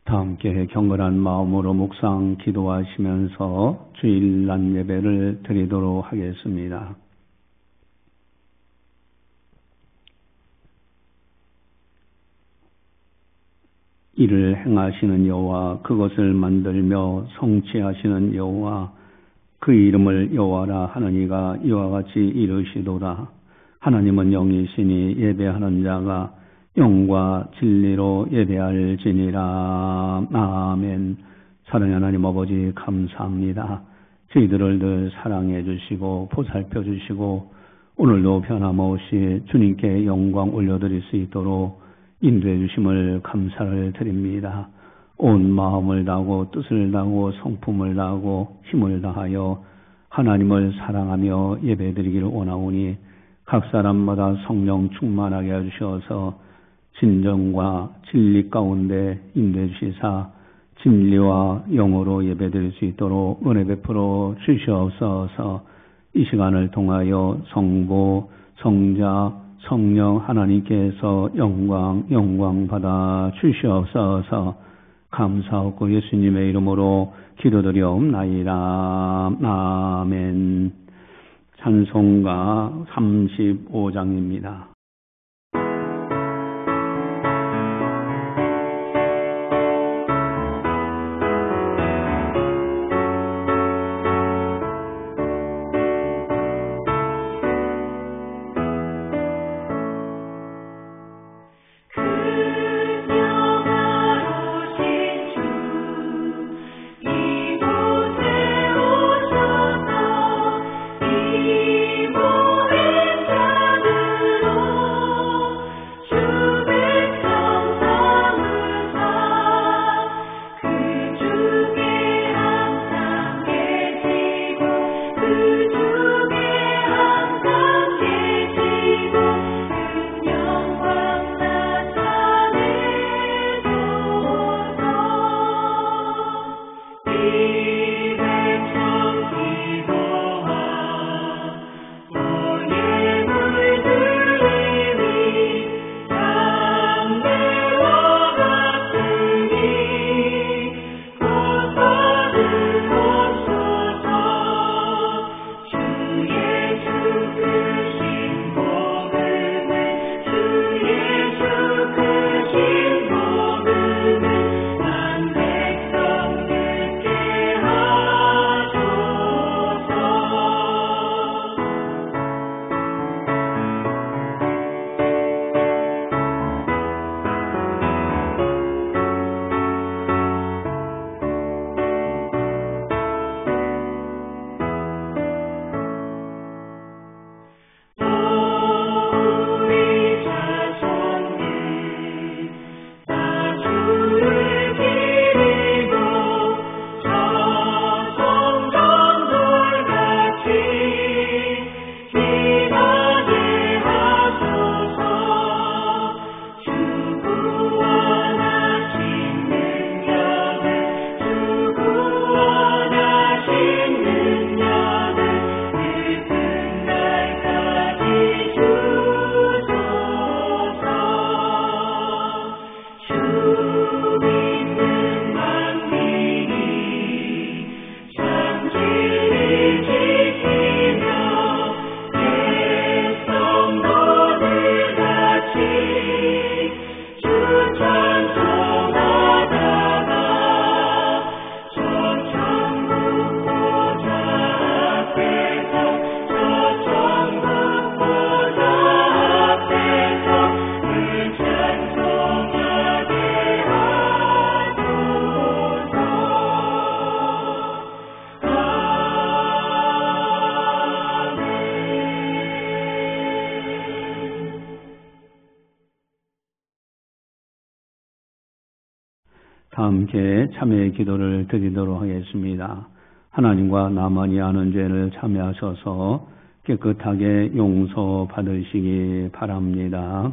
다 함께 경건한 마음으로 묵상 기도하시면서 주일 낮 예배를 드리도록 하겠습니다. 이를 행하시는 여호와, 그것을 만들며 성취하시는 여호와, 그 이름을 여호와라 하느니가 이와 같이 이르시도다. 하나님은 영이시니 예배하는 자가 영과 진리로 예배할지니라. 아멘. 사랑의 하나님 아버지, 감사합니다. 저희들을 늘 사랑해 주시고 보살펴 주시고 오늘도 변함없이 주님께 영광 올려드릴 수 있도록 인도해 주심을 감사를 드립니다. 온 마음을 다하고 뜻을 다하고 성품을 다하고 힘을 다하여 하나님을 사랑하며 예배드리기를 원하오니 각 사람마다 성령 충만하게 해주셔서 진정과 진리 가운데 인도해 주시사 진리와 영으로 예배드릴 수 있도록 은혜 베풀어 주시옵소서. 이 시간을 통하여 성부, 성자, 성령 하나님께서 영광 받아 주시옵소서. 감사하고 예수님의 이름으로 기도드리옵나이다. 아멘. 찬송가 35장입니다. 다 함께 참회의 기도를 드리도록 하겠습니다. 하나님과 나만이 아는 죄를 참회하셔서 깨끗하게 용서받으시기 바랍니다.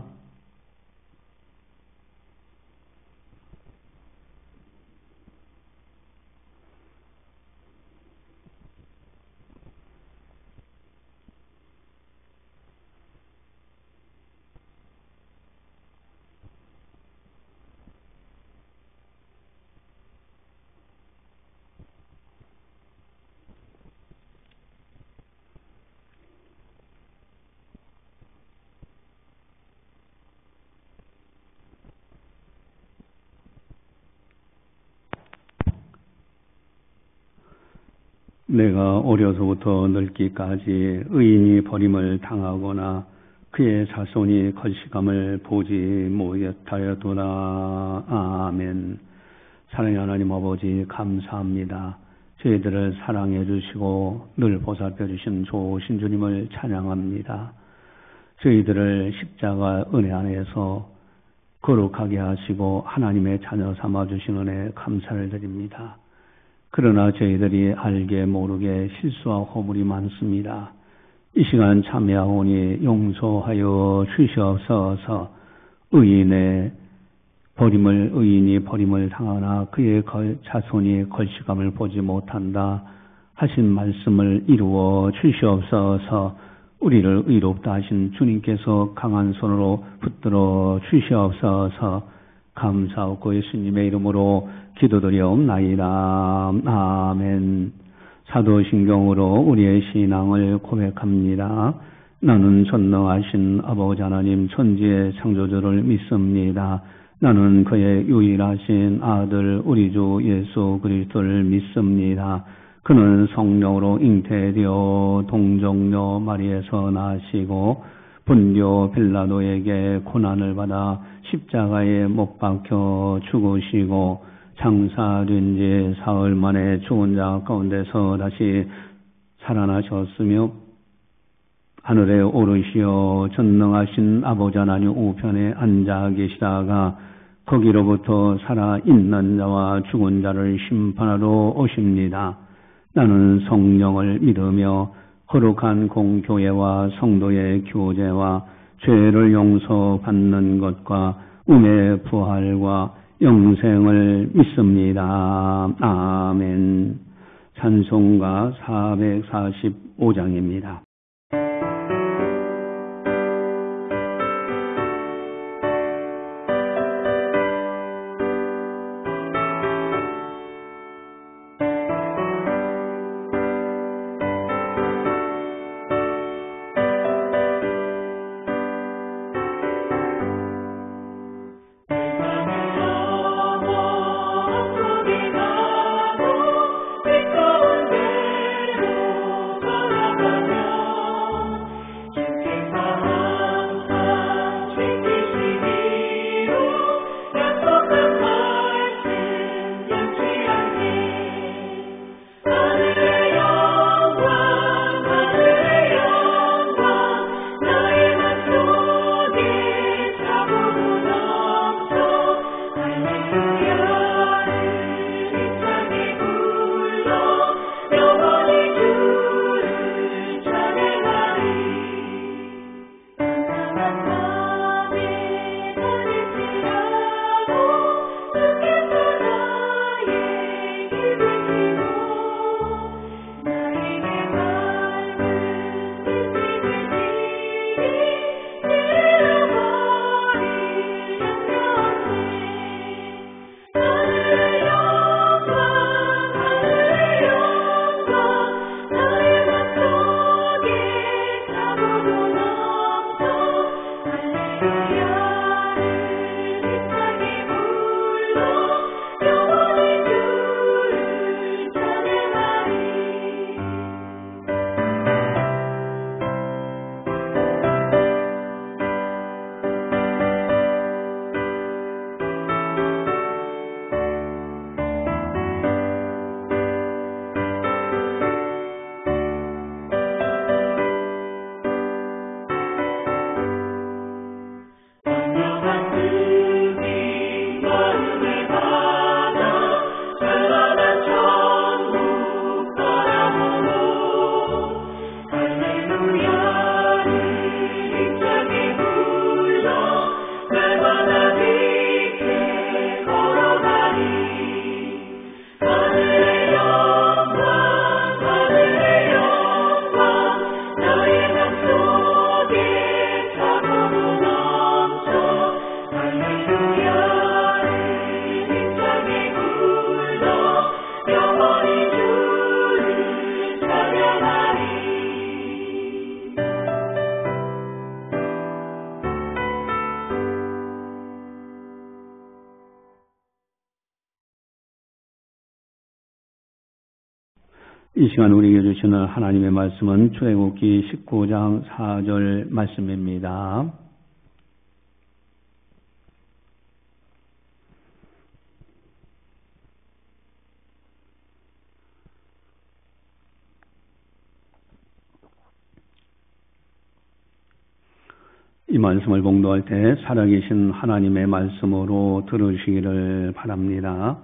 내가 어려서부터 늙기까지 의인이 버림을 당하거나 그의 자손이 걸시감을 보지 못하였도다. 아멘. 사랑의 하나님 아버지 감사합니다. 저희들을 사랑해 주시고 늘 보살펴 주신 좋으신 주님을 찬양합니다. 저희들을 십자가 은혜 안에서 거룩하게 하시고 하나님의 자녀 삼아 주신 은혜 감사를 드립니다. 그러나 저희들이 알게 모르게 실수와 허물이 많습니다. 이 시간 참여하오니 용서하여 주시옵소서. 의인이 버림을 당하나 그의 자손이 걸시감을 보지 못한다 하신 말씀을 이루어 주시옵소서. 우리를 의롭다 하신 주님께서 강한 손으로 붙들어 주시옵소서. 감사하고 예수님의 이름으로 기도드리옵나이다. 아멘. 사도신경으로 우리의 신앙을 고백합니다. 나는 전능하신 아버지 하나님 천지의 창조주를 믿습니다. 나는 그의 유일하신 아들 우리 주 예수 그리스도를 믿습니다. 그는 성령으로 잉태되어 동정녀 마리에서 나시고 본디오 빌라도에게 고난을 받아 십자가에 못 박혀 죽으시고 장사된 지 사흘 만에 죽은 자 가운데서 다시 살아나셨으며 하늘에 오르시어 전능하신 아버지 하나님 우편에 앉아 계시다가 거기로부터 살아있는 자와 죽은 자를 심판하러 오십니다. 나는 성령을 믿으며 거룩한 공교회와 성도의 교제와 죄를 용서받는 것과 음의 부활과 영생을 믿습니다. 아멘. 찬송가 445장입니다. 세상의 영원 속에 가고 빛가운 대로 살아가며 이 시간 우리에게 주시는 하나님의 말씀은 출애굽기 19장 4절 말씀입니다. 이 말씀을 봉독할 때 살아계신 하나님의 말씀으로 들으시기를 바랍니다.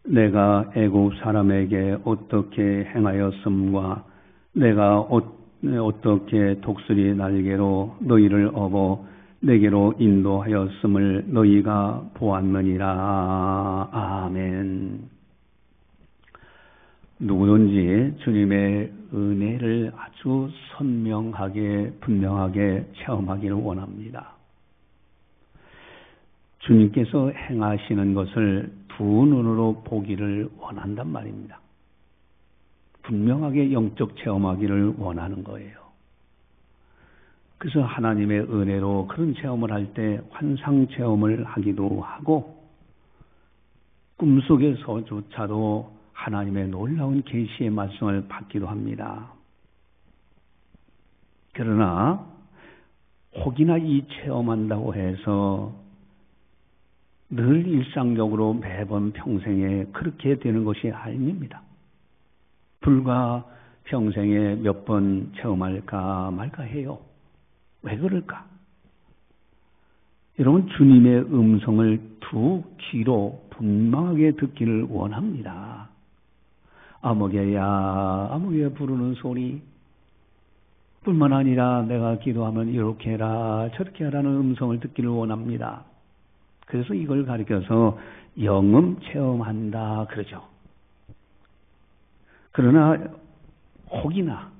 내가 애굽 사람에게 어떻게 행하였음과 내가 어떻게 독수리 날개로 너희를 업어 내게로 인도하였음을 너희가 보았느니라. 아멘. 누구든지 주님의 은혜를 아주 선명하게 분명하게 체험하기를 원합니다. 주님께서 행하시는 것을 두 눈으로 보기를 원한단 말입니다. 분명하게 영적 체험하기를 원하는 거예요. 그래서 하나님의 은혜로 그런 체험을 할 때 환상 체험을 하기도 하고 꿈속에서조차도 하나님의 놀라운 계시의 말씀을 받기도 합니다. 그러나 혹이나 이 체험한다고 해서 늘 일상적으로 매번 평생에 그렇게 되는 것이 아닙니다. 불과 평생에 몇 번 체험할까 말까 해요. 왜 그럴까? 여러분, 주님의 음성을 두 귀로 분명하게 듣기를 원합니다. 아무개야 아무개 부르는 소리 뿐만 아니라 내가 기도하면 이렇게 해라 저렇게 하라는 음성을 듣기를 원합니다. 그래서 이걸 가리켜서 영음 체험한다 그러죠. 그러나 혹이나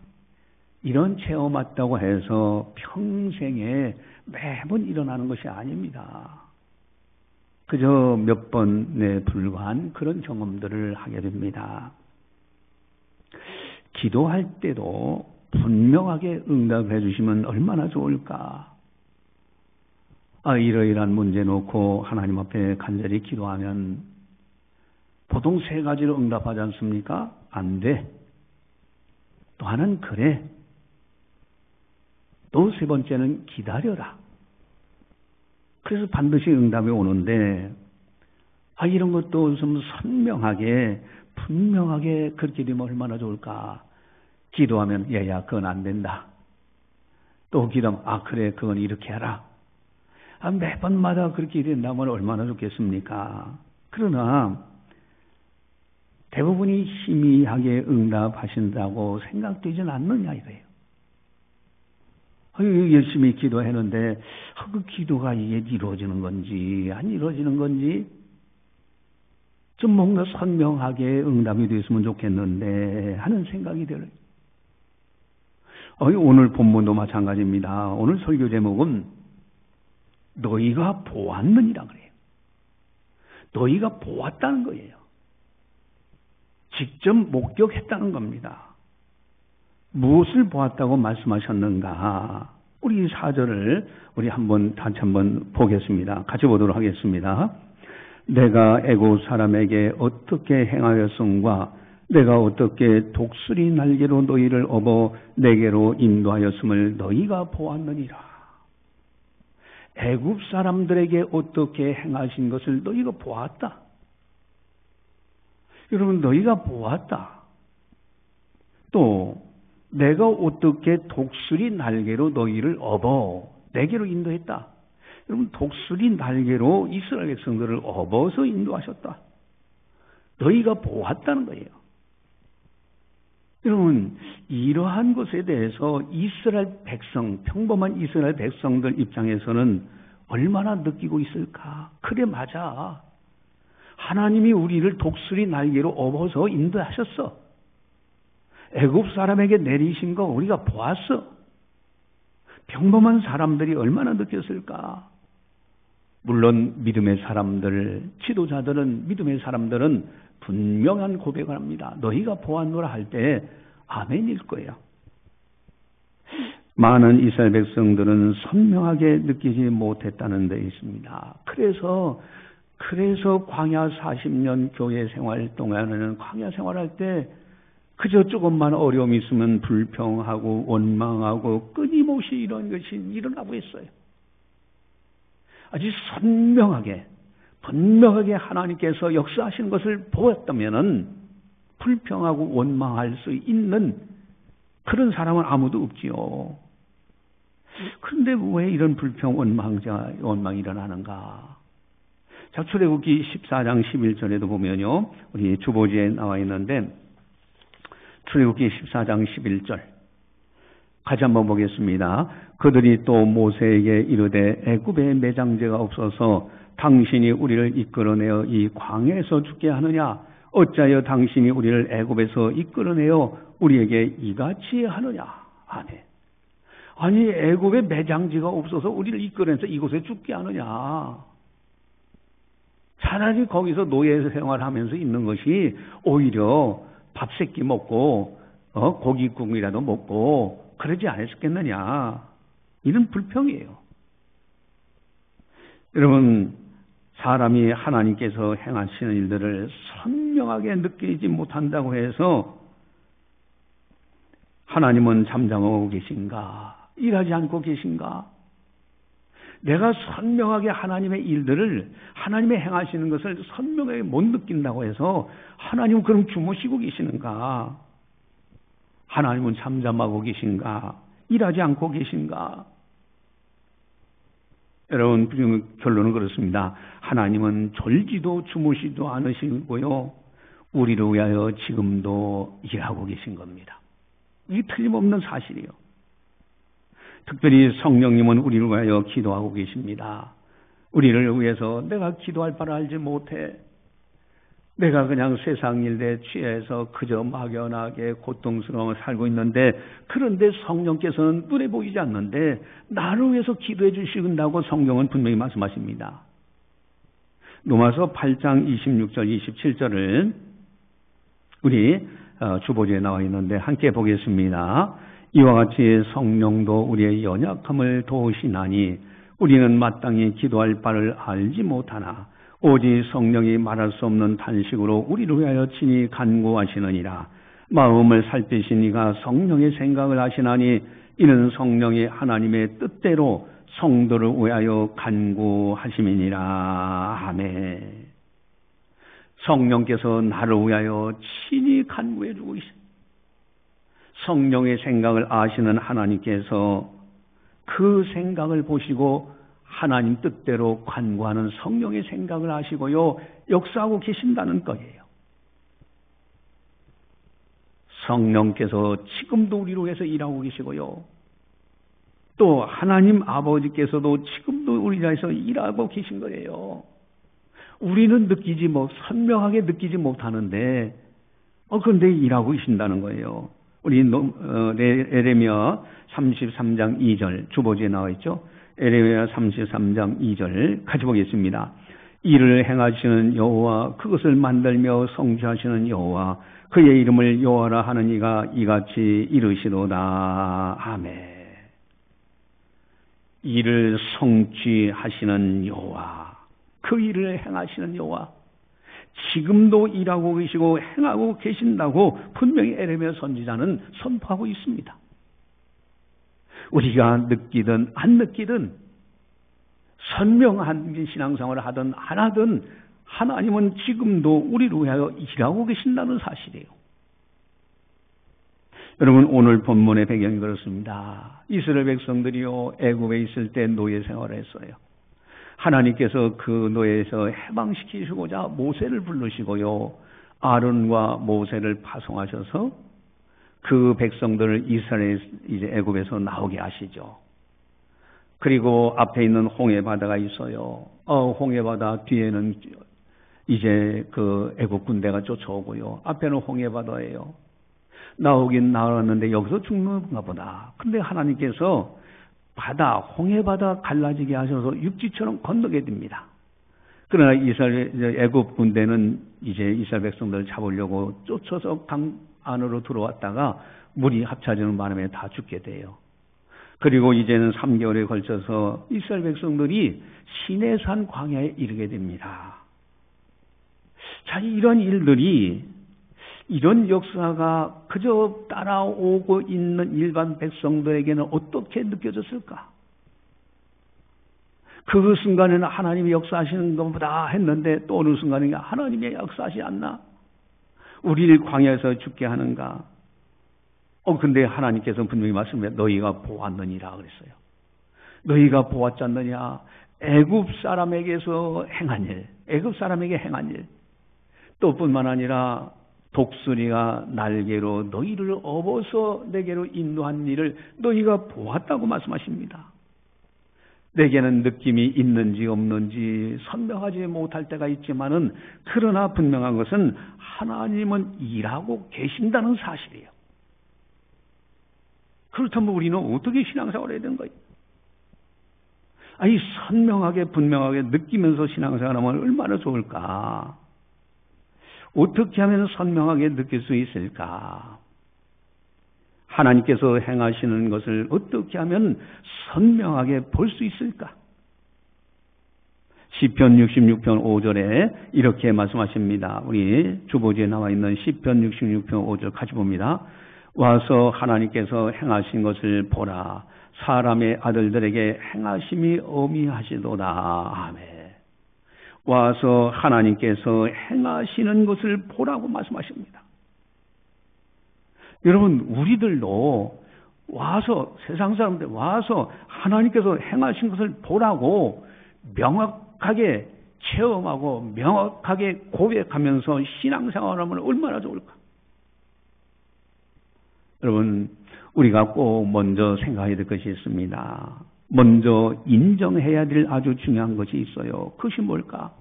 이런 체험 왔다고 해서 평생에 매번 일어나는 것이 아닙니다. 그저 몇 번에 불과한 그런 경험들을 하게 됩니다. 기도할 때도 분명하게 응답해 주시면 얼마나 좋을까. 이러이러한 문제 놓고 하나님 앞에 간절히 기도하면 보통 세 가지로 응답하지 않습니까? 안 돼. 또 하나는 그래. 또 세 번째는 기다려라. 그래서 반드시 응답이 오는데 이런 것도 좀 선명하게 분명하게 그렇게 되면 얼마나 좋을까. 기도하면 얘야 그건 안 된다. 또 기도하면 그래 그건 이렇게 하라. 매번마다 그렇게 된다면 얼마나 좋겠습니까? 그러나 대부분이 희미하게 응답하신다고 생각되진 않느냐 이거예요. 열심히 기도했는데 그 기도가 이게 이루어지는 건지 안 이루어지는 건지 좀 뭔가 선명하게 응답이 됐으면 좋겠는데 하는 생각이 들어요. 오늘 본문도 마찬가지입니다. 오늘 설교 제목은 너희가 보았느니라 그래요. 너희가 보았다는 거예요. 직접 목격했다는 겁니다. 무엇을 보았다고 말씀하셨는가? 우리 4절을 우리 다시 한번 보겠습니다. 같이 보도록 하겠습니다. 내가 애굽 사람에게 어떻게 행하였음과 내가 어떻게 독수리 날개로 너희를 업어 내게로 인도하였음을 너희가 보았느니라. 애굽 사람들에게 어떻게 행하신 것을 너희가 보았다. 여러분, 너희가 보았다. 또 내가 어떻게 독수리 날개로 너희를 업어 내게로 인도했다. 여러분, 독수리 날개로 이스라엘 백성들을 업어서 인도하셨다. 너희가 보았다는 거예요. 여러분, 이러한 것에 대해서 이스라엘 백성, 평범한 이스라엘 백성들 입장에서는 얼마나 느끼고 있을까? 그래, 맞아. 하나님이 우리를 독수리 날개로 업어서 인도하셨어. 애굽 사람에게 내리신 거 우리가 보았어. 평범한 사람들이 얼마나 느꼈을까? 물론 믿음의 사람들, 지도자들은, 믿음의 사람들은 분명한 고백을 합니다. 너희가 보았노라 할 때 아멘일 거예요. 많은 이스라엘 백성들은 선명하게 느끼지 못했다는 데 있습니다. 그래서 광야 40년 교회 생활 동안에는 광야 생활할 때 그저 조금만 어려움이 있으면 불평하고 원망하고 끊임없이 이런 것이 일어나고 있어요. 아주 선명하게 분명하게 하나님께서 역사하시는 것을 보았다면은 불평하고 원망할 수 있는 그런 사람은 아무도 없지요. 그런데 왜 이런 불평 원망이 일어나는가? 자, 출애굽기 14장 11절에도 보면요, 우리 주보지에 나와 있는데 출애굽기 14장 11절 같이 한번 보겠습니다. 그들이 또 모세에게 이르되 애굽에 매장제가 없어서 당신이 우리를 이끌어내어 이 광야에서 죽게 하느냐? 어찌하여 당신이 우리를 애굽에서 이끌어내어 우리에게 이같이 하느냐? 아멘. 아니, 애굽에 매장지가 없어서 우리를 이끌어내서 이곳에 죽게 하느냐? 차라리 거기서 노예 생활하면서 있는 것이 오히려 밥 세끼 먹고 고기국이라도 먹고 그러지 않았겠느냐? 이런 불평이에요. 여러분, 사람이 하나님께서 행하시는 일들을 선명하게 느끼지 못한다고 해서 하나님은 잠잠하고 계신가? 일하지 않고 계신가? 내가 선명하게 하나님의 일들을, 하나님의 행하시는 것을 선명하게 못 느낀다고 해서 하나님은 그럼 주무시고 계시는가? 하나님은 잠잠하고 계신가? 일하지 않고 계신가? 여러분, 결론은 그렇습니다. 하나님은 졸지도 주무시도 않으시고요, 우리를 위하여 지금도 일하고 계신 겁니다. 이게 틀림없는 사실이에요. 특별히 성령님은 우리를 위하여 기도하고 계십니다. 우리를 위해서 내가 기도할 바를 알지 못해. 내가 그냥 세상 일에 취해서 그저 막연하게 고통스러워 살고 있는데, 그런데 성령께서는 눈에 보이지 않는데 나를 위해서 기도해 주신다고 성경은 분명히 말씀하십니다. 로마서 8장 26절 27절을 우리 주보지에 나와 있는데 함께 보겠습니다. 이와 같이 성령도 우리의 연약함을 도우시나니 우리는 마땅히 기도할 바를 알지 못하나 오직 성령이 말할 수 없는 탄식으로 우리를 위하여 친히 간구하시느니라. 마음을 살피신 이가 성령의 생각을 하시나니 이는 성령이 하나님의 뜻대로 성도를 위하여 간구하심이니라. 아멘. 성령께서 나를 위하여 친히 간구해 주고 계십니다. 성령의 생각을 아시는 하나님께서 그 생각을 보시고 하나님 뜻대로 간구하는 성령의 생각을 아시고요, 역사하고 계신다는 거예요. 성령께서 지금도 우리를 위해서 일하고 계시고요, 또 하나님 아버지께서도 지금도 우리를 위해서 일하고 계신 거예요. 우리는 선명하게 느끼지 못하는데, 그런데 일하고 계신다는 거예요. 우리 에레미야 33장 2절 주보지에 나와 있죠. 에레미야 33장 2절 같이 보겠습니다. 이를 행하시는 여호와, 그것을 만들며 성취하시는 여호와, 그의 이름을 여호와라 하는 이가 이같이 이르시도다. 아멘. 이를 성취하시는 여호와, 그 일을 행하시는 여호와, 지금도 일하고 계시고 행하고 계신다고 분명히 에레미야 선지자는 선포하고 있습니다. 우리가 느끼든 안 느끼든, 선명한 신앙생활을 하든 안 하든 하나님은 지금도 우리를 위하여 일하고 계신다는 사실이에요. 여러분, 오늘 본문의 배경이 그렇습니다. 이스라엘 백성들이요, 애굽에 있을 때 노예 생활을 했어요. 하나님께서 그 노예에서 해방시키시고자 모세를 부르시고요, 아론과 모세를 파송하셔서 그 백성들을 이스라엘 이제 애굽에서 나오게 하시죠. 그리고 앞에 있는 홍해 바다가 있어요. 홍해 바다 뒤에는 이제 그 애굽 군대가 쫓아오고요, 앞에는 홍해 바다예요. 나오긴 나왔는데 여기서 죽는가 보다. 근데 하나님께서 홍해 바다 갈라지게 하셔서 육지처럼 건너게 됩니다. 그러나 애굽 군대는 이제 이스라엘 백성들을 잡으려고 쫓아서 강 안으로 들어왔다가 물이 합쳐지는 바람에 다 죽게 돼요. 그리고 이제는 3개월에 걸쳐서 이스라엘 백성들이 시내산 광야에 이르게 됩니다. 자, 이런 일들이 이런 역사가 그저 따라오고 있는 일반 백성들에게는 어떻게 느껴졌을까? 그 순간에는 하나님이 역사하시는 것보다 했는데 또 어느 순간에 하나님이 역사하지 않나? 우리를 광야에서 죽게 하는가? 근데 하나님께서는 분명히 말씀해 너희가 보았느니라 그랬어요. 너희가 보았지 않느냐? 애굽 사람에게서 행한 일, 애굽 사람에게 행한 일. 또 뿐만 아니라 독수리가 날개로 너희를 업어서 내게로 인도한 일을 너희가 보았다고 말씀하십니다. 내게는 느낌이 있는지 없는지 선명하지 못할 때가 있지만은 그러나 분명한 것은 하나님은 일하고 계신다는 사실이에요. 그렇다면 우리는 어떻게 신앙생활을 해야 되는 거예요? 아니 선명하게 분명하게 느끼면서 신앙생활하면 얼마나 좋을까? 어떻게 하면 선명하게 느낄 수 있을까? 하나님께서 행하시는 것을 어떻게 하면 선명하게 볼 수 있을까? 시편 66편 5절에 이렇게 말씀하십니다. 우리 주보지에 나와 있는 시편 66편 5절 같이 봅니다. 와서 하나님께서 행하신 것을 보라. 사람의 아들들에게 행하심이 어미하시도다. 아멘. 와서 하나님께서 행하시는 것을 보라고 말씀하십니다. 여러분, 우리들도 와서 세상 사람들 와서 하나님께서 행하신 것을 보라고 명확하게 체험하고 명확하게 고백하면서 신앙생활하면 얼마나 좋을까? 여러분, 우리가 꼭 먼저 생각해야 될 것이 있습니다. 먼저 인정해야 될 아주 중요한 것이 있어요. 그것이 뭘까?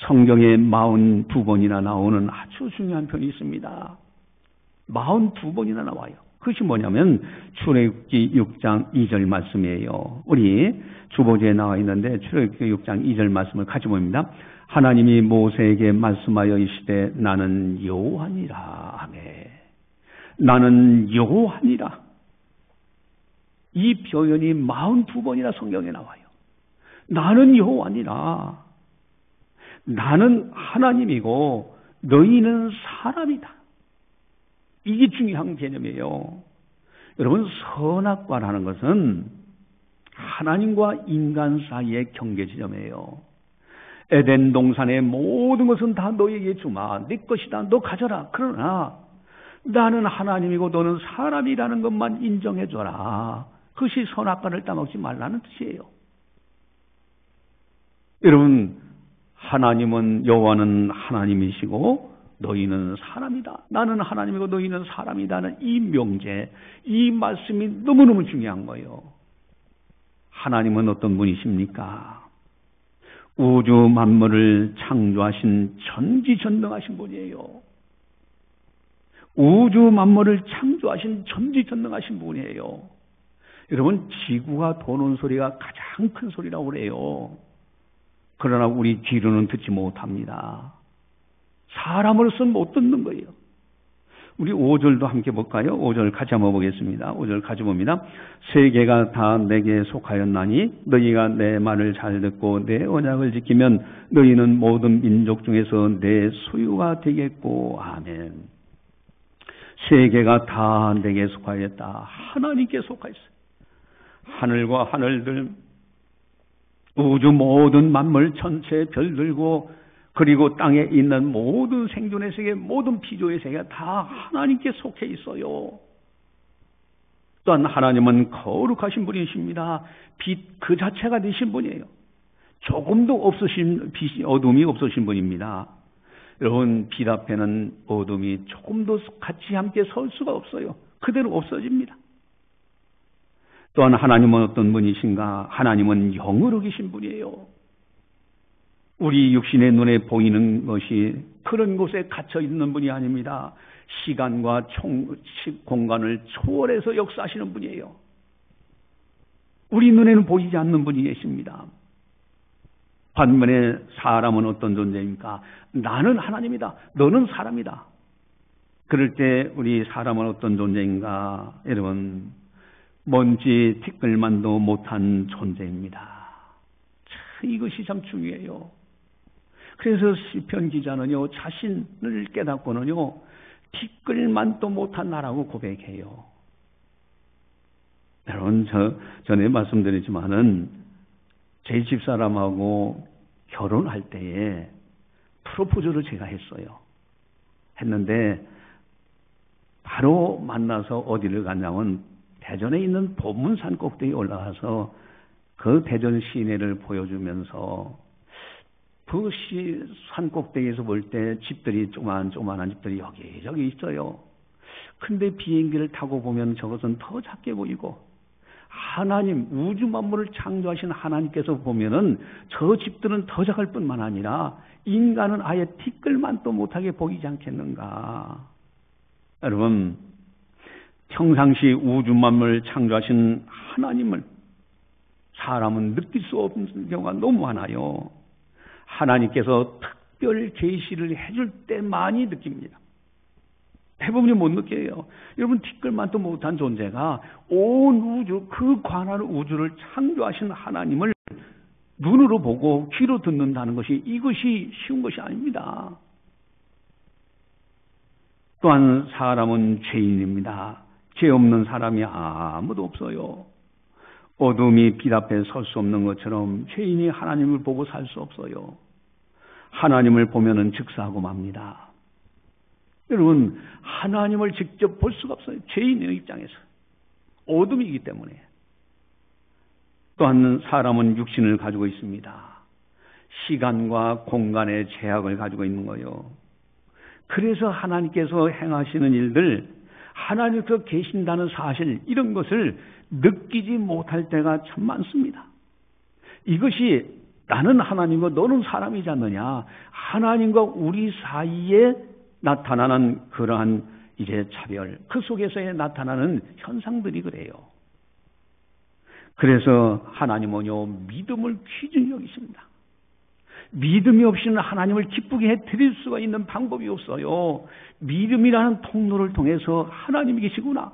성경에 42번이나 나오는 아주 중요한 편이 있습니다. 42번이나 나와요. 그것이 뭐냐면 출애굽기 6장 2절 말씀이에요. 우리 주보지에 나와 있는데 출애굽기 6장 2절 말씀을 같이 봅니다. 하나님이 모세에게 말씀하여 이르시되 나는 여호와니라. 아멘. 나는 여호와니라. 이 표현이 42번이나 성경에 나와요. 나는 여호와니라. 나는 하나님이고 너희는 사람이다. 이게 중요한 개념이에요. 여러분, 선악과라는 것은 하나님과 인간 사이의 경계 지점이에요. 에덴 동산의 모든 것은 다 너에게 주마. 네 것이다. 너 가져라. 그러나 나는 하나님이고 너는 사람이라는 것만 인정해줘라. 그것이 선악과를 따먹지 말라는 뜻이에요. 여러분, 하나님은 여호와는 하나님이시고 너희는 사람이다. 나는 하나님이고 너희는 사람이다는 이 명제, 이 말씀이 너무너무 중요한 거예요. 하나님은 어떤 분이십니까? 우주 만물을 창조하신 전지전능하신 분이에요. 우주 만물을 창조하신 전지전능하신 분이에요. 여러분, 지구가 도는 소리가 가장 큰 소리라고 그래요. 그러나 우리 귀로는 듣지 못합니다. 사람으로서는 못 듣는 거예요. 우리 5절도 함께 볼까요? 5절 같이 한번 보겠습니다. 5절 같이 봅니다. 세계가 다 내게 속하였나니 너희가 내 말을 잘 듣고 내 언약을 지키면 너희는 모든 민족 중에서 내 소유가 되겠고. 아멘. 세계가 다 내게 속하였다. 하나님께 속하였어요. 하늘과 하늘들, 우주 모든 만물 전체 별들고 그리고 땅에 있는 모든 생존의 세계, 모든 피조의 세계가 다 하나님께 속해 있어요. 또한 하나님은 거룩하신 분이십니다. 빛 그 자체가 되신 분이에요. 조금도 없으신 빛이, 어둠이 없으신 분입니다. 여러분, 빛 앞에는 어둠이 조금도 같이 함께 설 수가 없어요. 그대로 없어집니다. 또한 하나님은 어떤 분이신가? 하나님은 영으로 계신 분이에요. 우리 육신의 눈에 보이는 것이 그런 곳에 갇혀 있는 분이 아닙니다. 시간과 공간을 초월해서 역사하시는 분이에요. 우리 눈에는 보이지 않는 분이 계십니다. 반면에 사람은 어떤 존재입니까? 나는 하나님이다. 너는 사람이다. 그럴 때 우리 사람은 어떤 존재인가? 여러분, 먼지 티끌만도 못한 존재입니다. 이것이 참 중요해요. 그래서 시편 기자는요, 자신을 깨닫고는요, 티끌만도 못한 나라고 고백해요. 여러분, 전에 말씀드리지만은 제 집사람하고 결혼할 때에 프로포즈를 제가 했는데 바로 만나서 어디를 갔냐면 대전에 있는 보문산 꼭대기에 올라가서 그 대전 시내를 보여주면서 그 산 꼭대기에서 볼 때 집들이 조그만한 집들이 여기저기 있어요. 근데 비행기를 타고 보면 저것은 더 작게 보이고 하나님, 우주 만물을 창조하신 하나님께서 보면은 저 집들은 더 작을 뿐만 아니라 인간은 아예 티끌만도 못하게 보이지 않겠는가. 여러분, 평상시 우주 만물을 창조하신 하나님을 사람은 느낄 수 없는 경우가 너무 많아요. 하나님께서 특별 계시를 해줄 때만이 느낍니다. 대부분이 못 느껴요. 여러분, 티끌만도 못한 존재가 온 우주, 그 관할 우주를 창조하신 하나님을 눈으로 보고 귀로 듣는다는 것이 이것이 쉬운 것이 아닙니다. 또한 사람은 죄인입니다. 죄 없는 사람이 아무도 없어요. 어둠이 빛 앞에 설 수 없는 것처럼 죄인이 하나님을 보고 살 수 없어요. 하나님을 보면은 즉사하고 맙니다. 여러분, 하나님을 직접 볼 수가 없어요. 죄인의 입장에서. 어둠이기 때문에. 또한 사람은 육신을 가지고 있습니다. 시간과 공간의 제약을 가지고 있는 거예요. 그래서 하나님께서 행하시는 일들, 하나님께서 계신다는 사실, 이런 것을 느끼지 못할 때가 참 많습니다. 이것이 나는 하나님이고 너는 사람이지 않느냐, 하나님과 우리 사이에 나타나는 그러한 이제 차별, 그 속에서의 나타나는 현상들이 그래요. 그래서 하나님은요, 믿음을 귀중히 여기십니다. 믿음이 없이는 하나님을 기쁘게 해드릴 수가 있는 방법이 없어요. 믿음이라는 통로를 통해서 하나님이 계시구나,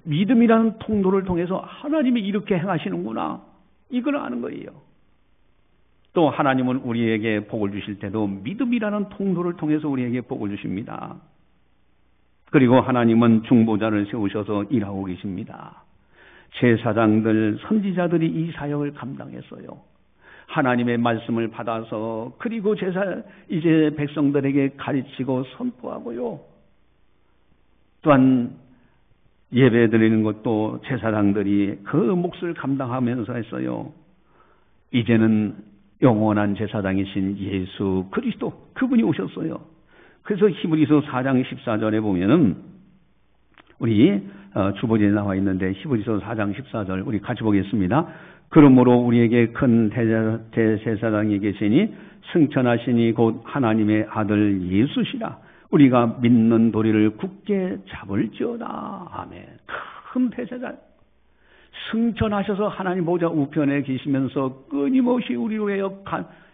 믿음이라는 통로를 통해서 하나님이 이렇게 행하시는구나, 이걸 아는 거예요. 또 하나님은 우리에게 복을 주실 때도 믿음이라는 통로를 통해서 우리에게 복을 주십니다. 그리고 하나님은 중보자를 세우셔서 일하고 계십니다. 제사장들, 선지자들이 이 사역을 감당했어요. 하나님의 말씀을 받아서 그리고 이제 백성들에게 가르치고 선포하고요. 또한 예배 드리는 것도 제사장들이 그 몫을 감당하면서 했어요. 이제는 영원한 제사장이신 예수 그리스도, 그분이 오셨어요. 그래서 히브리서 4장 14절에 보면은 우리 주보지에 나와 있는데 히브리서 4장 14절 우리 같이 보겠습니다. 그러므로 우리에게 큰 대제사장이 계시니 승천하시니 곧 하나님의 아들 예수시라. 우리가 믿는 도리를 굳게 잡을지어다. 아멘. 큰 대제사장, 승천하셔서 하나님 보좌 우편에 계시면서 끊임없이 우리를 위하여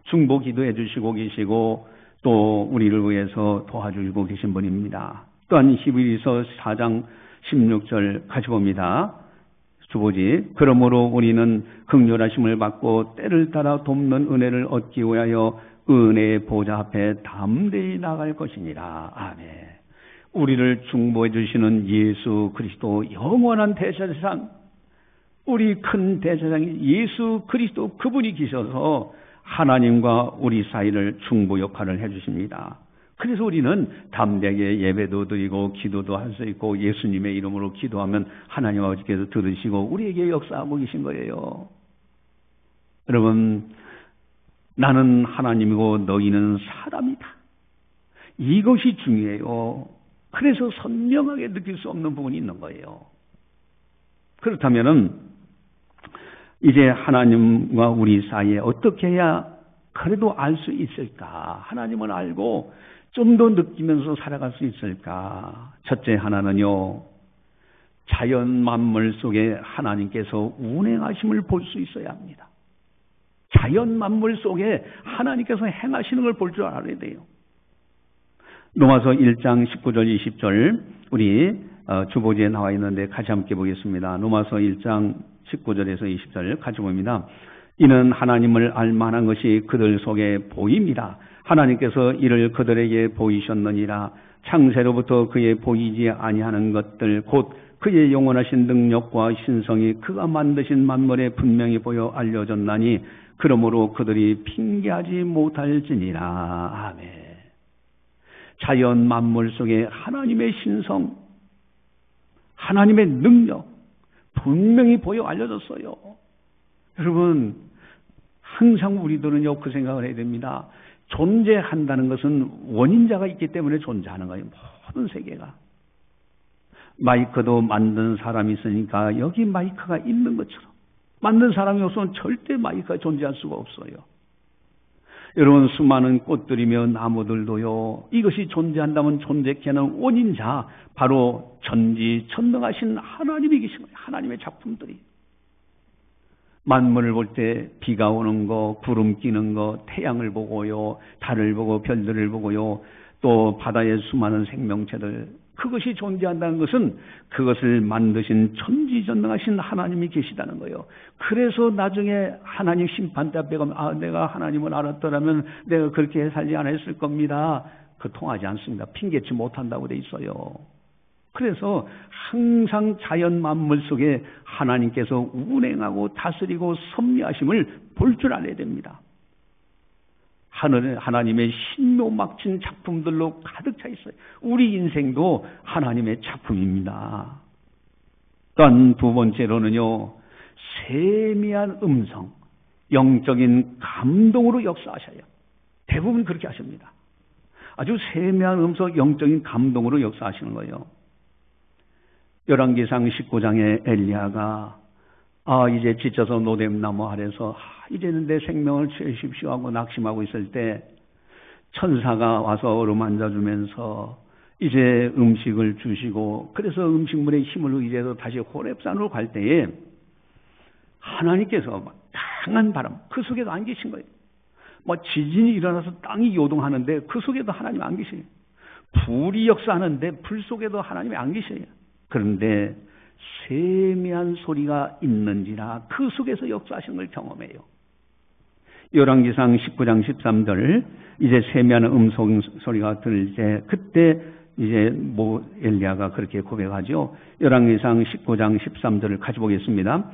중보 기도해 주시고 계시고 또 우리를 위해서 도와주시고 계신 분입니다. 또한 히브리서 4장 16절 같이 봅니다. 주보지. 그러므로 우리는 긍휼하심을 받고 때를 따라 돕는 은혜를 얻기 위하여 은혜의 보좌 앞에 담대히 나갈 것이니라. 아멘. 우리를 중보해 주시는 예수 그리스도, 영원한 대제사장, 우리 큰 대제사장이 예수 그리스도, 그분이 계셔서 하나님과 우리 사이를 중보 역할을 해 주십니다. 그래서 우리는 담대하게 예배도 드리고 기도도 할 수 있고 예수님의 이름으로 기도하면 하나님 아버지께서 들으시고 우리에게 역사하고 계신 거예요. 여러분, 나는 하나님이고 너희는 사람이다, 이것이 중요해요. 그래서 선명하게 느낄 수 없는 부분이 있는 거예요. 그렇다면은 이제 하나님과 우리 사이에 어떻게 해야 그래도 알 수 있을까? 하나님을 알고 좀 더 느끼면서 살아갈 수 있을까? 첫째 하나는요, 자연 만물 속에 하나님께서 운행하심을 볼 수 있어야 합니다. 자연 만물 속에 하나님께서 행하시는 걸 볼 줄 알아야 돼요. 로마서 1장 19절 20절 우리 주보지에 나와 있는데 같이 함께 보겠습니다. 로마서 1장 19절에서 20절 같이 봅니다. 이는 하나님을 알 만한 것이 그들 속에 보입니다. 하나님께서 이를 그들에게 보이셨느니라. 창세로부터 그의 보이지 아니하는 것들 곧 그의 영원하신 능력과 신성이 그가 만드신 만물에 분명히 보여 알려졌나니 그러므로 그들이 핑계하지 못할지니라. 아멘. 자연 만물 속에 하나님의 신성, 하나님의 능력 분명히 보여 알려졌어요. 여러분, 항상 우리들은요 그 생각을 해야 됩니다. 존재한다는 것은 원인자가 있기 때문에 존재하는 거예요. 모든 세계가. 마이크도 만든 사람이 있으니까 여기 마이크가 있는 것처럼 만든 사람이 없으면 절대 마이크가 존재할 수가 없어요. 여러분, 수많은 꽃들이며 나무들도요, 이것이 존재한다면 존재케 하는 원인자, 바로 전지전능하신 하나님이 계신 거예요. 하나님의 작품들이. 만물을 볼 때 비가 오는 거, 구름 끼는 거, 태양을 보고요, 달을 보고 별들을 보고요, 또 바다의 수많은 생명체들, 그것이 존재한다는 것은 그것을 만드신 전지전능하신 하나님이 계시다는 거예요. 그래서 나중에 하나님 심판대 앞에 가면 내가 하나님을 알았더라면 내가 그렇게 살지 않았을 겁니다. 그 통하지 않습니다. 핑계치 못한다고 돼 있어요. 그래서 항상 자연 만물 속에 하나님께서 운행하고 다스리고 섭리하심을 볼 줄 알아야 됩니다. 하늘에 하나님의 신묘막진 작품들로 가득 차 있어요. 우리 인생도 하나님의 작품입니다. 또한 두 번째로는요, 세미한 음성, 영적인 감동으로 역사하셔요. 대부분 그렇게 하십니다. 아주 세미한 음성, 영적인 감동으로 역사하시는 거예요. 열왕기상 19장에 엘리야가 이제 지쳐서 노뎀나무 아래서 이제는 내 생명을 취하십시오 하고 낙심하고 있을 때 천사가 와서 어루만져주면서 이제 음식을 주시고, 그래서 음식물의 힘을 의지해서 다시 호렙산으로 갈 때에 하나님께서 강한 바람, 그 속에도 안 계신 거예요. 지진이 일어나서 땅이 요동하는데 그 속에도 하나님 안 계셔요. 불이 역사하는데 불 속에도 하나님이 안 계셔요. 그런데 세미한 소리가 있는지라 그 속에서 역사하시는 걸 경험해요. 열왕기상 19장 13절, 이제 세미한 음성 소리가 들릴 때 그때 이제 엘리야가 그렇게 고백하죠. 열왕기상 19장 13절을 같이 보겠습니다.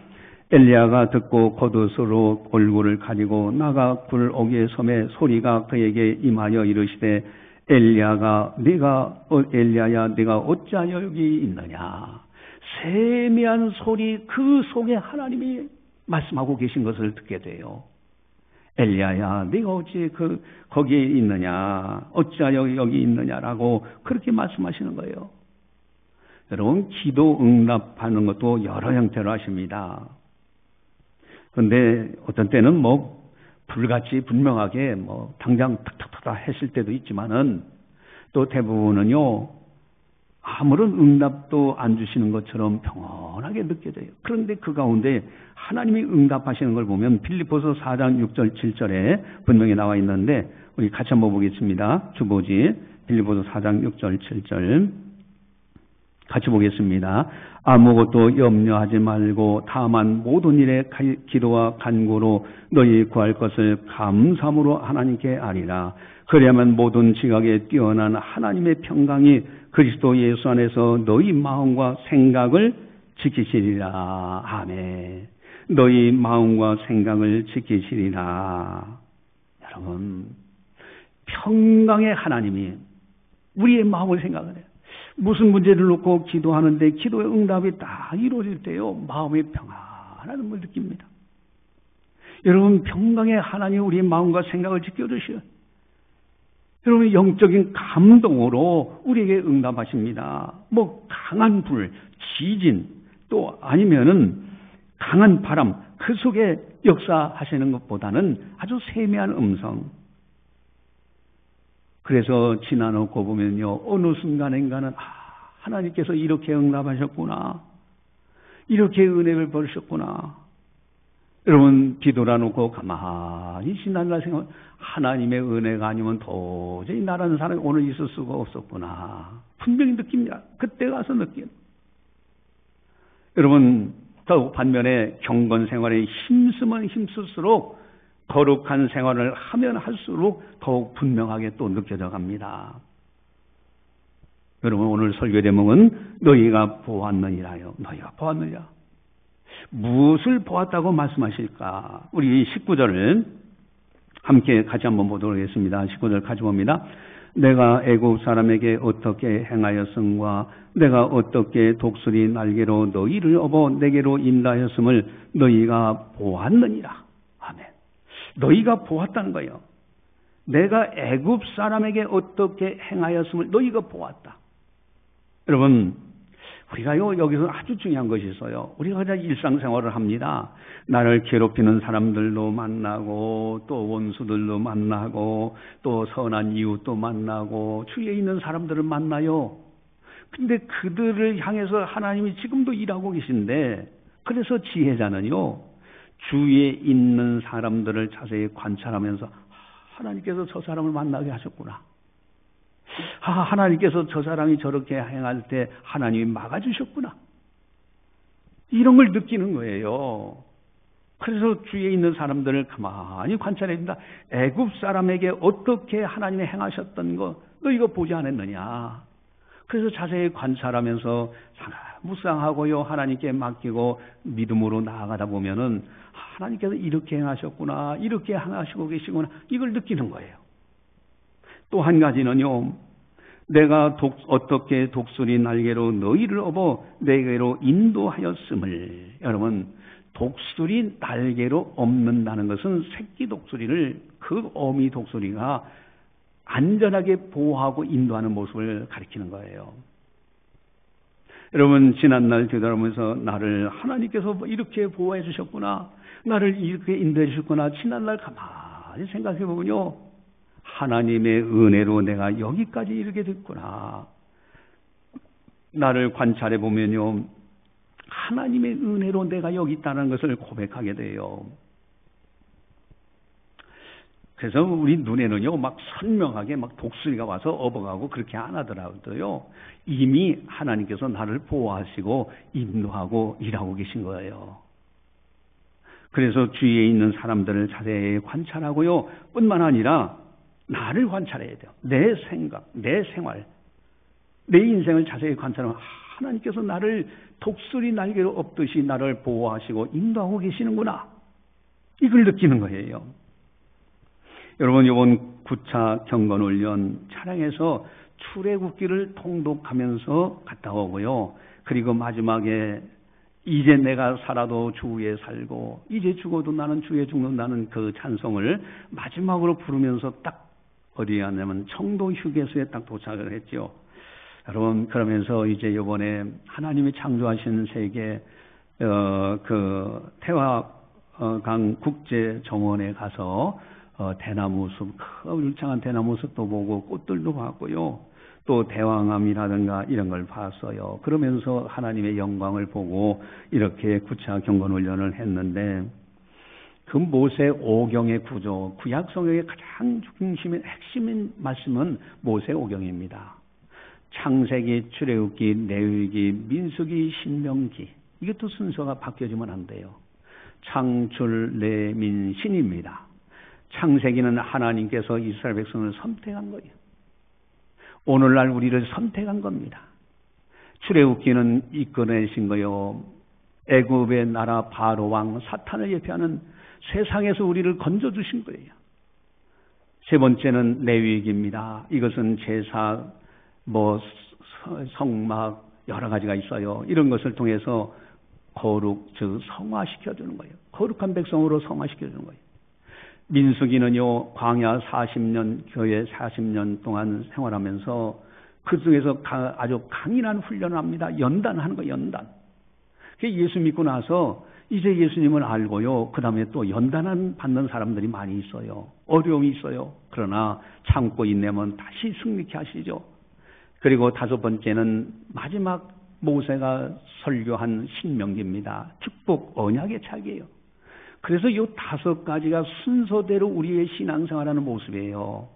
엘리야가 듣고 겉옷으로 얼굴을 가리고 나가 굴옥의 섬에 소리가 그에게 임하여 이르시되 엘리야야 네가 어찌하여 여기 있느냐. 세미한 소리, 그 속에 하나님이 말씀하고 계신 것을 듣게 돼요. 엘리야야 네가 어찌 거기에 있느냐, 어찌하여 여기 있느냐라고 그렇게 말씀하시는 거예요. 여러분, 기도 응답하는 것도 여러 형태로 하십니다. 그런데 어떤 때는 불같이 분명하게 당장 탁탁탁 했을 때도 있지만은, 또 대부분은요 아무런 응답도 안 주시는 것처럼 평온하게 느껴져요. 그런데 그 가운데 하나님이 응답하시는 걸 보면 빌립보서 4장 6절 7절에 분명히 나와 있는데, 우리 같이 한번 보겠습니다. 주보지 빌립보서 4장 6절 7절 같이 보겠습니다. 아무것도 염려하지 말고 다만 모든 일에 기도와 간구로 너희 구할 것을 감사함으로 하나님께 아리라. 그래야만 모든 지각에 뛰어난 하나님의 평강이 그리스도 예수 안에서 너희 마음과 생각을 지키시리라. 아멘. 너희 마음과 생각을 지키시리라. 여러분, 평강의 하나님이 우리의 마음을 생각을 해요. 무슨 문제를 놓고 기도하는데 기도의 응답이 딱 이루어질 때요, 마음의 평안함을 느낍니다. 여러분, 평강의 하나님 우리의 마음과 생각을 지켜주시오. 여러분, 영적인 감동으로 우리에게 응답하십니다. 강한 불, 지진, 또 아니면은 강한 바람, 그 속에 역사하시는 것보다는 아주 세미한 음성. 그래서 지나놓고 보면요, 어느 순간인가는 하나님께서 이렇게 응답하셨구나, 이렇게 은혜를 벌으셨구나. 여러분, 뒤돌아놓고 가만히 지나라 생각하면 하나님의 은혜가 아니면 도저히 나라는 사람이 오늘 있을 수가 없었구나, 분명히 느낍니다. 그때 가서 느껴요. 여러분, 더욱 반면에 경건 생활에 힘쓰면 힘쓸수록 거룩한 생활을 하면 할수록 더욱 분명하게 또 느껴져 갑니다. 여러분, 오늘 설교 제목은 너희가 보았느니라요. 너희가 보았느냐? 무엇을 보았다고 말씀하실까? 우리 19절을 함께 같이 한번 보도록 하겠습니다. 19절 같이 봅니다. 내가 애굽 사람에게 어떻게 행하였음과 내가 어떻게 독수리 날개로 너희를 업어 내게로 인도하였음을 너희가 보았느니라. 아멘. 너희가 보았다는 거예요. 내가 애굽 사람에게 어떻게 행하였음을 너희가 보았다. 여러분, 우리가요, 여기서 아주 중요한 것이 있어요. 우리가 그냥 일상생활을 합니다. 나를 괴롭히는 사람들도 만나고, 또 원수들도 만나고, 또 선한 이웃도 만나고, 주위에 있는 사람들을 만나요. 근데 그들을 향해서 하나님이 지금도 일하고 계신데, 그래서 지혜자는요, 주위에 있는 사람들을 자세히 관찰하면서, 하나님께서 저 사람을 만나게 하셨구나. 하나님께서 저 사람이 저렇게 행할 때 하나님이 막아주셨구나. 이런 걸 느끼는 거예요. 그래서 주위에 있는 사람들을 가만히 관찰해 준다. 애굽 사람에게 어떻게 하나님이 행하셨던 거 너 이거 보지 않았느냐. 그래서 자세히 관찰하면서 묵상하고요, 하나님께 맡기고 믿음으로 나아가다 보면은 하나님께서 이렇게 행하셨구나, 이렇게 행하시고 계시구나, 이걸 느끼는 거예요. 또 한 가지는요, 내가 어떻게 독수리 날개로 너희를 업어 내게로 인도하였음을. 여러분, 독수리 날개로 업는다는 것은 새끼 독수리를, 그 어미 독수리가 안전하게 보호하고 인도하는 모습을 가리키는 거예요. 여러분, 지난날 되돌아보면서 나를 하나님께서 이렇게 보호해 주셨구나, 나를 이렇게 인도해 주셨구나, 지난날 가만히 생각해 보면요, 하나님의 은혜로 내가 여기까지 이르게 됐구나. 나를 관찰해 보면요, 하나님의 은혜로 내가 여기 있다는 것을 고백하게 돼요. 그래서 우리 눈에는요, 막 선명하게 막 독수리가 와서 업어가고 그렇게 안 하더라도요, 이미 하나님께서 나를 보호하시고 인도하고 일하고 계신 거예요. 그래서 주위에 있는 사람들을 자세히 관찰하고요, 뿐만 아니라 나를 관찰해야 돼요. 내 생각, 내 생활, 내 인생을 자세히 관찰하면 하나님께서 나를 독수리 날개로 업듯이 나를 보호하시고 인도하고 계시는구나. 이걸 느끼는 거예요. 여러분, 이번 9차 경건훈련 차량에서 출애굽기를 통독하면서 갔다 오고요. 그리고 마지막에 이제 내가 살아도 주에 살고 이제 죽어도 나는 주에 죽는다는 그 찬송을 마지막으로 부르면서 딱 어디에 갔냐면 청도 휴게소에 딱 도착을 했죠. 여러분, 그러면서 이제 이번에 하나님이 창조하신 세계 그 태화강 국제정원에 가서 대나무 숲, 울창한 대나무 숲도 보고 꽃들도 봤고요. 또 대왕암이라든가 이런 걸 봤어요. 그러면서 하나님의 영광을 보고 이렇게 9차 경건훈련을 했는데, 그 모세 오경의 구조, 구약 성경의 가장 중심인 핵심인 말씀은 모세 오경입니다. 창세기, 출애굽기, 레위기, 민수기, 신명기, 이것도 순서가 바뀌어지면 안 돼요. 창출, 레민, 신입니다. 창세기는 하나님께서 이스라엘 백성을 선택한 거예요. 오늘날 우리를 선택한 겁니다. 출애굽기는 이끌어내신 거요, 애굽의 나라 바로 왕 사탄을 예표하는 세상에서 우리를 건져주신 거예요. 세 번째는 레위기입니다. 이것은 제사, 성막 여러 가지가 있어요. 이런 것을 통해서 거룩, 즉 성화시켜주는 거예요. 거룩한 백성으로 성화시켜주는 거예요. 민수기는요, 광야 40년, 교회 40년 동안 생활하면서 그 중에서 아주 강인한 훈련을 합니다. 연단하는 거예요, 연단. 예수 믿고 나서 이제 예수님을 알고요, 그 다음에 또 연단을 받는 사람들이 많이 있어요. 어려움이 있어요. 그러나 참고 인내하면 다시 승리케 하시죠. 그리고 다섯 번째는 마지막 모세가 설교한 신명기입니다. 축복, 언약의 차기예요. 그래서 이 다섯 가지가 순서대로 우리의 신앙생활하는 모습이에요.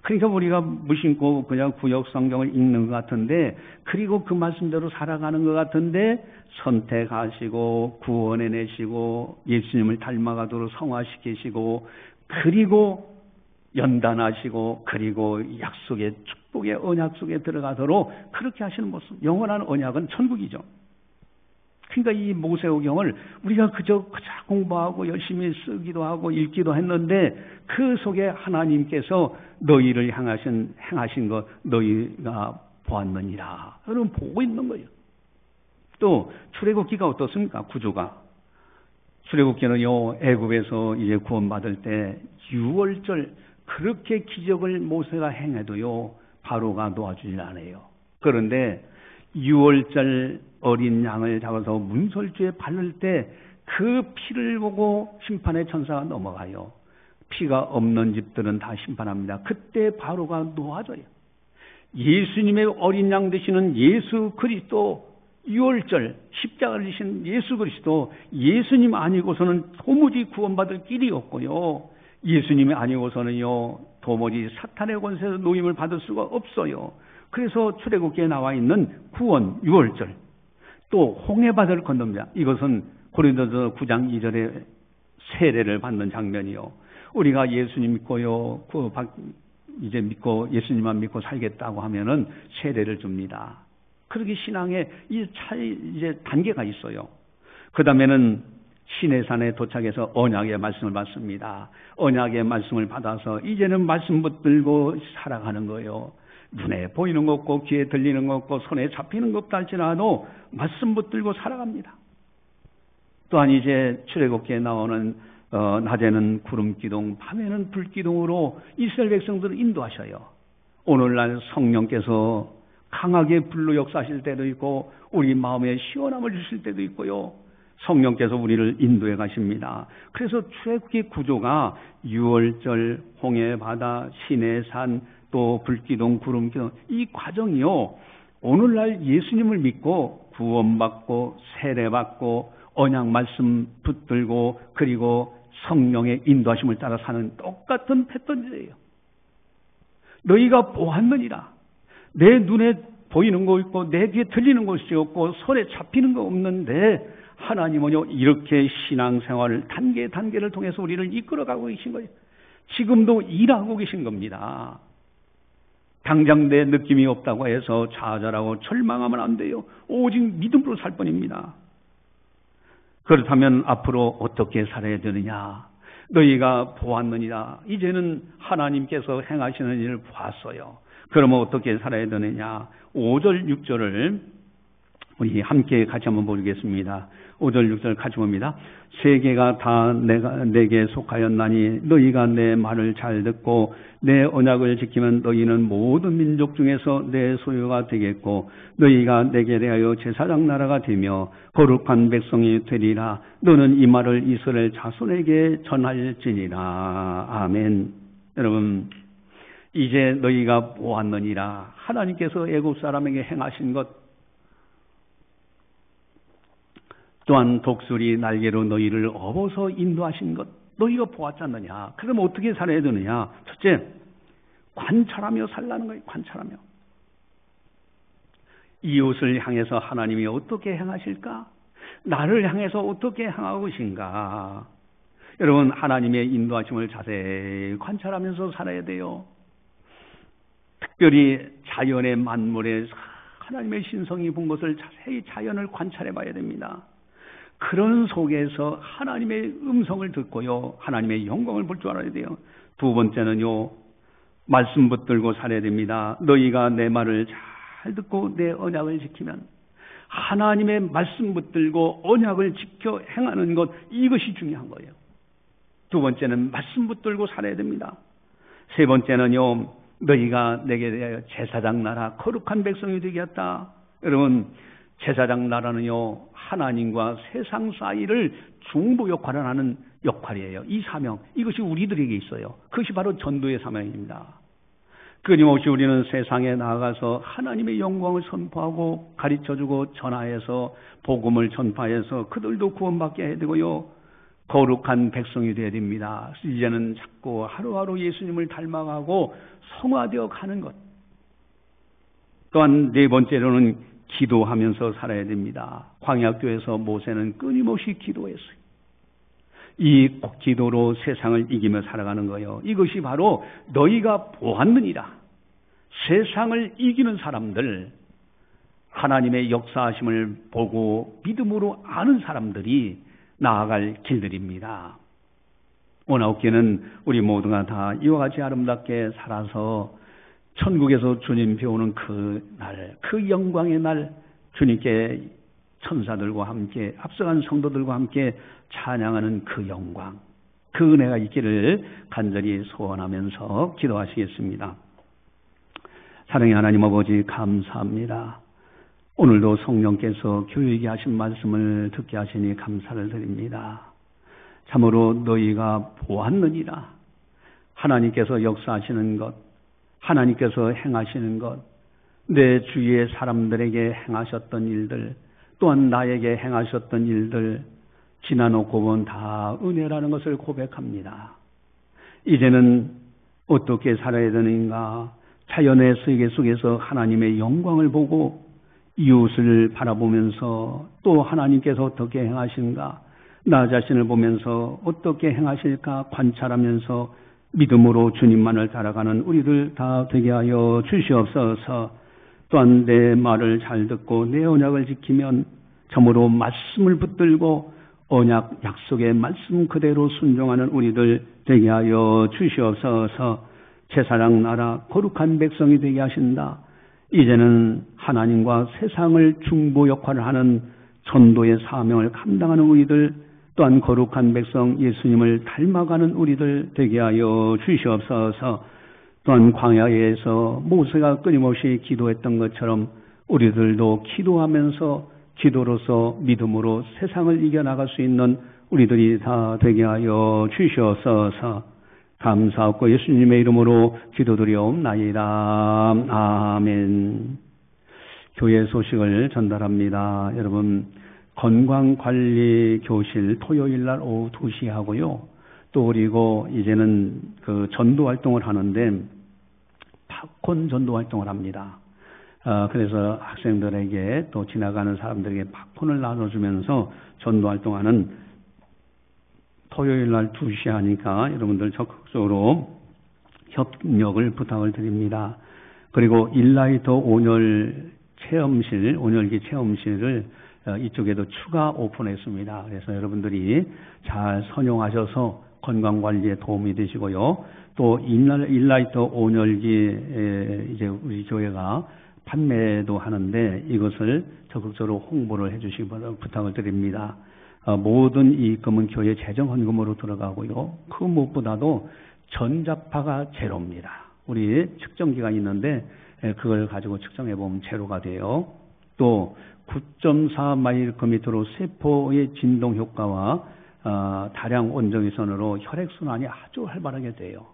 그러니까 우리가 무심코 그냥 구약 성경을 읽는 것 같은데, 그리고 그 말씀대로 살아가는 것 같은데, 선택하시고 구원해내시고 예수님을 닮아가도록 성화시키시고, 그리고 연단하시고, 그리고 약속의 축복의 언약 속에 들어가도록 그렇게 하시는 모습. 영원한 언약은 천국이죠. 그러니까 이 모세오경을 우리가 그저 공부하고 열심히 쓰기도 하고 읽기도 했는데, 그 속에 하나님께서 너희를 행하신 것 너희가 보았느니라. 여러분 보고 있는 거예요. 또 출애굽기가 어떻습니까? 구조가. 출애굽기는요, 애굽에서 이제 구원받을 때 6월절 그렇게 기적을 모세가 행해도요, 바로가 놓아주질 않아요. 그런데 6월절 어린 양을 잡아서 문설주에 바를 때 그 피를 보고 심판의 천사가 넘어가요. 피가 없는 집들은 다 심판합니다. 그때 바로가 놓아져요. 예수님의 어린 양 되시는 예수 그리스도, 6월절 십자가를 지신 예수 그리스도, 예수님 아니고서는 도무지 구원받을 길이 없고요, 예수님이 아니고서는요 도무지 사탄의 권세에서 노임을 받을 수가 없어요. 그래서 출애굽기에 나와 있는 구원 6월절, 또 홍해바다를 건넙니다. 이것은 고린도서 9장 2절에 세례를 받는 장면이요. 우리가 예수님 믿고요, 이제 믿고 예수님만 믿고 살겠다고 하면은 세례를 줍니다. 그렇게 신앙에 이제 단계가 있어요. 그 다음에는 시내산에 도착해서 언약의 말씀을 받습니다. 언약의 말씀을 받아서 이제는 말씀 붙들고 살아가는 거예요. 눈에 보이는 것 없고 귀에 들리는 것 없고 손에 잡히는 것 없다 할지라도 말씀 붙들고 살아갑니다. 또한 이제 출애굽기에 나오는 낮에는 구름기둥, 밤에는 불기둥으로 이스라엘 백성들을 인도하셔요. 오늘날 성령께서 강하게 불로 역사하실 때도 있고 우리 마음에 시원함을 주실 때도 있고요, 성령께서 우리를 인도해 가십니다. 그래서 출애굽기 구조가 6월절, 홍해바다, 시내산, 또 불기둥, 구름기둥, 이 과정이요, 오늘날 예수님을 믿고 구원받고 세례받고 언약 말씀 붙들고 그리고 성령의 인도하심을 따라 사는 똑같은 패턴이에요. 너희가 보았느니라. 내 눈에 보이는 거 있고 내 귀에 들리는 것이 없고 손에 잡히는 거 없는데, 하나님은요 이렇게 신앙생활을 단계를 통해서 우리를 이끌어가고 계신 거예요. 지금도 일하고 계신 겁니다. 당장 내 느낌이 없다고 해서 좌절하고 절망하면 안 돼요. 오직 믿음으로 살 뿐입니다. 그렇다면 앞으로 어떻게 살아야 되느냐? 너희가 보았느니라. 이제는 하나님께서 행하시는 일을 보았어요. 그러면 어떻게 살아야 되느냐? 5절 6절을 우리 함께 같이 한번 보겠습니다. 5절 6절 같이 봅니다. 세계가 다 내게 속하였나니 너희가 내 말을 잘 듣고 내 언약을 지키면 너희는 모든 민족 중에서 내 소유가 되겠고 너희가 내게 대하여 제사장 나라가 되며 거룩한 백성이 되리라. 너는 이 말을 이스라엘 자손에게 전할지니라. 아멘. 여러분, 이제 너희가 보았느니라. 하나님께서 애굽 사람에게 행하신 것, 또한 독수리 날개로 너희를 업어서 인도하신 것 너희가 보았지 않느냐? 그럼 어떻게 살아야 되느냐? 첫째, 관찰하며 살라는 거예요. 관찰하며. 이웃을 향해서 하나님이 어떻게 행하실까? 나를 향해서 어떻게 행하고 계신가? 여러분, 하나님의 인도하심을 자세히 관찰하면서 살아야 돼요. 특별히 자연의 만물에 하나님의 신성이 본 것을 자세히 자연을 관찰해 봐야 됩니다. 그런 속에서 하나님의 음성을 듣고요, 하나님의 영광을 볼 줄 알아야 돼요. 두 번째는요, 말씀 붙들고 살아야 됩니다. 너희가 내 말을 잘 듣고 내 언약을 지키면, 하나님의 말씀 붙들고 언약을 지켜 행하는 것, 이것이 중요한 거예요. 두 번째는 말씀 붙들고 살아야 됩니다. 세 번째는요, 너희가 내게 대하여 제사장 나라, 거룩한 백성이 되게 했다. 여러분, 제사장 나라는요, 하나님과 세상 사이를 중보 역할을 하는 역할이에요. 이 사명, 이것이 우리들에게 있어요. 그것이 바로 전도의 사명입니다. 끊임없이 우리는 세상에 나아가서 하나님의 영광을 선포하고 가르쳐주고 전하여서 복음을 전파해서 그들도 구원받게 해야 되고요, 거룩한 백성이 되어야 됩니다. 이제는 자꾸 하루하루 예수님을 닮아가고 성화되어 가는 것. 또한 네 번째로는 기도하면서 살아야 됩니다. 광야교에서 모세는 끊임없이 기도했어요. 이 기도로 세상을 이기며 살아가는 거예요. 이것이 바로 너희가 보았느니라. 세상을 이기는 사람들, 하나님의 역사하심을 보고 믿음으로 아는 사람들이 나아갈 길들입니다. 원하옵기는 우리 모두가 다 이와 같이 아름답게 살아서 천국에서 주님 배우는 그 날, 그 영광의 날, 주님께 천사들과 함께 앞서간 성도들과 함께 찬양하는 그 영광, 그 은혜가 있기를 간절히 소원하면서 기도하시겠습니다. 사랑의 하나님 아버지, 감사합니다. 오늘도 성령께서 교육에 하신 말씀을 듣게 하시니 감사를 드립니다. 참으로 너희가 보았느니라. 하나님께서 역사하시는 것, 하나님께서 행하시는 것, 내 주위의 사람들에게 행하셨던 일들, 또한 나에게 행하셨던 일들 지나놓고 보면 다 은혜라는 것을 고백합니다. 이제는 어떻게 살아야 되는가? 자연의 세계 속에서 하나님의 영광을 보고 이웃을 바라보면서 또 하나님께서 어떻게 행하신가, 나 자신을 보면서 어떻게 행하실까 관찰하면서 믿음으로 주님만을 따라가는 우리들 다 되게 하여 주시옵소서. 또한 내 말을 잘 듣고 내 언약을 지키면 참으로 말씀을 붙들고 언약 약속의 말씀 그대로 순종하는 우리들 되게 하여 주시옵소서. 제사장 나라 거룩한 백성이 되게 하신다. 이제는 하나님과 세상을 중보 역할을 하는 전도의 사명을 감당하는 우리들, 또한 거룩한 백성 예수님을 닮아가는 우리들 되게 하여 주시옵소서. 또한 광야에서 모세가 끊임없이 기도했던 것처럼 우리들도 기도하면서 기도로서 믿음으로 세상을 이겨나갈 수 있는 우리들이 다 되게 하여 주시옵소서. 감사하고 예수님의 이름으로 기도드리옵나이다. 아멘. 교회 소식을 전달합니다. 여러분, 건강관리 교실 토요일 날 오후 2시 하고요. 또 그리고 이제는 그 전도 활동을 하는데 팝콘 전도 활동을 합니다. 그래서 학생들에게 또 지나가는 사람들에게 팝콘을 나눠주면서 전도 활동하는 토요일 날 2시 하니까 여러분들 적극적으로 협력을 부탁을 드립니다. 그리고 일라이터 온열기 체험실을 이쪽에도 추가 오픈했습니다. 그래서 여러분들이 잘 선용하셔서 건강관리에 도움이 되시고요. 또 일라이터 온열기 이제 우리 교회가 판매도 하는데 이것을 적극적으로 홍보를 해주시기 부탁을 드립니다. 모든 이익금은 교회 재정 헌금으로 들어가고요. 그 무엇보다도 전자파가 제로입니다. 우리 측정기가 있는데 그걸 가지고 측정해 보면 제로가 돼요. 또 9.4 마일크미터로 세포의 진동 효과와 다량 원적외선으로 혈액순환이 아주 활발하게 돼요.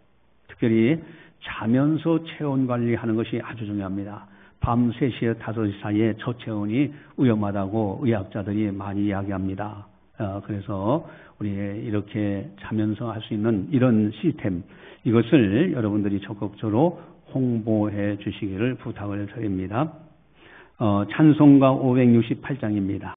특별히 자면서 체온 관리하는 것이 아주 중요합니다. 밤 3시에 5시 사이에 저체온이 위험하다고 의학자들이 많이 이야기합니다. 그래서 우리 이렇게 자면서 할 수 있는 이런 시스템, 이것을 여러분들이 적극적으로 홍보해 주시기를 부탁을 드립니다. 찬송가 568장입니다.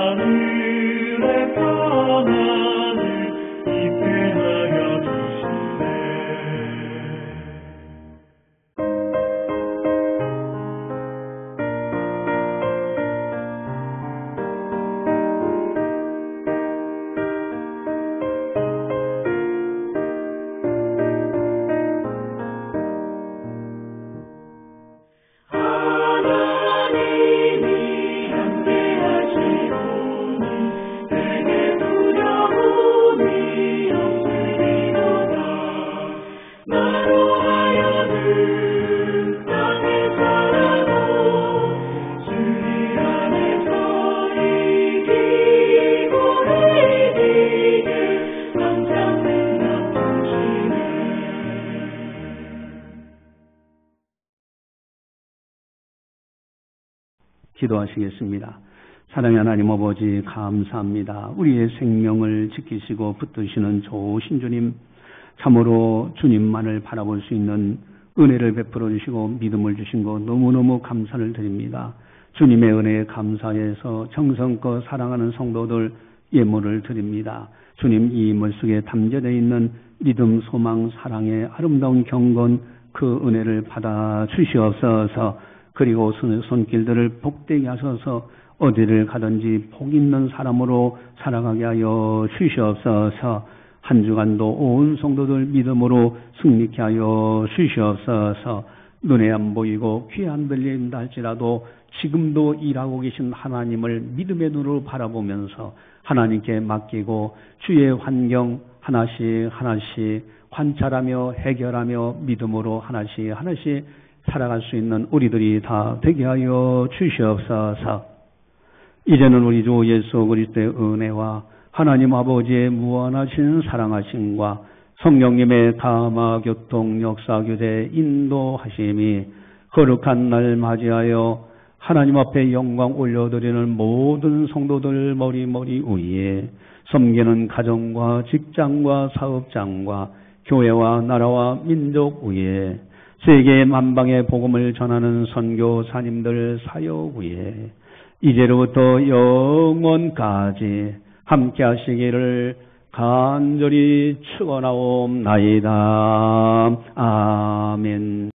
하늘의 평안을 입게 기도하시겠습니다. 사랑의 하나님 아버지 감사합니다. 우리의 생명을 지키시고 붙드시는 좋으신 주님, 참으로 주님만을 바라볼 수 있는 은혜를 베풀어 주시고 믿음을 주신 것 너무너무 감사를 드립니다. 주님의 은혜에 감사해서 정성껏 사랑하는 성도들 예물을 드립니다. 주님, 이 물속에 담겨져 있는 믿음, 소망, 사랑의 아름다운 경건, 그 은혜를 받아 주시옵소서. 그리고 손길들을 복되게 하셔서 어디를 가든지 복 있는 사람으로 살아가게 하여 주시옵소서. 한 주간도 온 성도들 믿음으로 승리케 하여 주시옵소서. 눈에 안 보이고 귀에 안 들린다 할지라도 지금도 일하고 계신 하나님을 믿음의 눈으로 바라보면서 하나님께 맡기고 주의 환경 하나씩 하나씩 관찰하며 해결하며 믿음으로 하나씩 하나씩 살아갈 수 있는 우리들이 다 되게 하여 주시옵소서. 이제는 우리 주 예수 그리스도의 은혜와 하나님 아버지의 무한하신 사랑하심과 성령님의 감화 교통 역사 교제 인도하심이 거룩한 날 맞이하여 하나님 앞에 영광 올려드리는 모든 성도들 머리 위에 섬기는 가정과 직장과 사업장과 교회와 나라와 민족 위에 세계 만방의 복음을 전하는 선교사님들 사역 위에 이제로부터 영원까지 함께 하시기를 간절히 축원하옵나이다. 아멘.